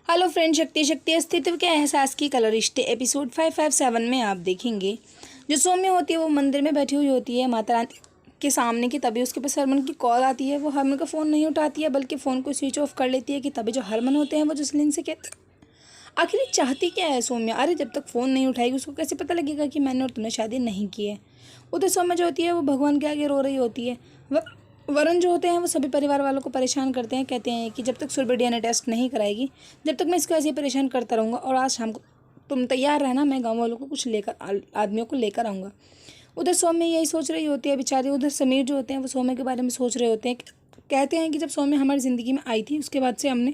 Hello friend, शक्ति शक्ति अस्तित्व के एहसास की कलर रिश्ते एपिसोड 557 में आप देखेंगे। जो सौम्य होती है वो मंदिर में बैठी हुई होती है माता रानी के सामने की। तभी उसके पास हरमन की कॉल आती है। वो हरमन का फ़ोन नहीं उठाती है बल्कि फ़ोन को स्विच ऑफ कर लेती है। कि तभी जो हरमन होते हैं वो जसलीन से कहते आखिर ये चाहती क्या है सौम्या। अरे जब तक फ़ोन नहीं उठाएगी उसको कैसे पता लगेगा कि मैंने और तुमने शादी नहीं की है। उधर सौम्या जो होती है वो भगवान के आगे रो रही होती है। वरुण जो होते हैं वो सभी परिवार वालों को परेशान करते हैं। कहते हैं कि जब तक सुरभि डीएनए टेस्ट नहीं कराएगी जब तक मैं इसको ऐसे ही परेशान करता रहूँगा। और आज शाम को तुम तैयार रहना, मैं गाँव वालों को कुछ लेकर आदमियों को लेकर आऊँगा। उधर सौम्य यही सोच रही होती है बेचारी। उधर समीर जो होते हैं वो सौम्य के बारे में सोच रहे होते हैं। कहते हैं कि जब सौम्य हमारी ज़िंदगी में आई थी उसके बाद से हमने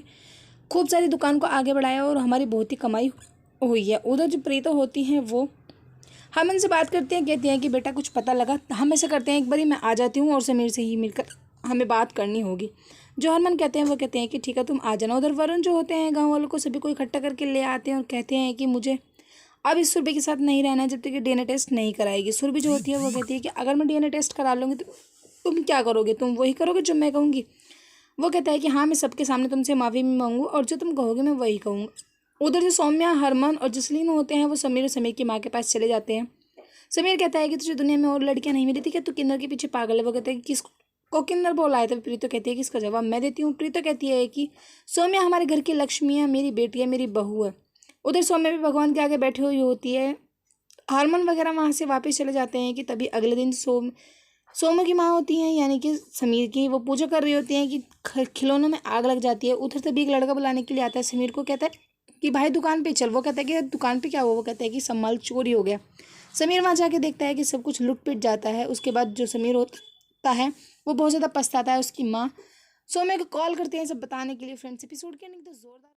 खूब सारी दुकान को आगे बढ़ाया और हमारी बहुत ही कमाई हुई है। उधर जो प्रीतो होती हैं वो हरमन से बात करते हैं। कहती हैं कि बेटा कुछ पता लगा। हम ऐसा करते हैं एक बारी मैं आ जाती हूँ और समीर से ही मिलकर हमें बात करनी होगी। जो हरमन कहते हैं वो कहते हैं कि ठीक है तुम आ जाना। उधर वरुण जो होते हैं गांव वालों को सभी को इकट्ठा करके ले आते हैं और कहते हैं कि मुझे अब इस सुरभि के साथ नहीं रहना है जब तक कि डीएनए टेस्ट नहीं कराएगी। सुरभि जो होती है वो कहती है कि अगर मैं डीएनए टेस्ट करा लूँगी तो तुम क्या करोगे, तुम वही करोगे जो मैं कहूँगी। वो कहता है कि हाँ मैं सबके सामने तुमसे माफ़ी मांगूँ और जो तुम कहोगे मैं वही कहूँगा। उधर जो सौम्या, हरमन और जसलीन होते हैं वो समीर और समीर की माँ के पास चले जाते हैं। समीर कहता है कि तुझे दुनिया में और लड़कियां नहीं मिली थी क्या, तू किन्नर के पीछे पागल है। वो कहता है कि किसको किन्नर बोला है। तभी प्रीतो कहती है कि इसका जवाब मैं देती हूँ। प्रीतो कहती है कि सौम्या हमारे घर की लक्ष्मी है, मेरी बेटी है, मेरी बहू है। उधर सौम्या भी भगवान के आगे बैठी हुई होती है। हारमोन वगैरह वहाँ से वापस चले जाते हैं। कि तभी अगले दिन सोमू की माँ होती हैं यानी कि समीर की, वो पूजा कर रही होती हैं कि खिलौनों में आग लग जाती है। उधर तभी एक लड़का बुलाने के लिए आता है। समीर को कहता है कि भाई दुकान पे चल। वो कहता है कि दुकान पे क्या हुआ। वो कहता है कि सब माल चोरी हो गया। समीर वहाँ जाके देखता है कि सब कुछ लुट पिट जाता है। उसके बाद जो समीर होता है वो बहुत ज़्यादा पछताता है। उसकी माँ सौम्या को कॉल करते हैं सब बताने के लिए। फ्रेंड्स एपिसोड के नहीं तो जोरदार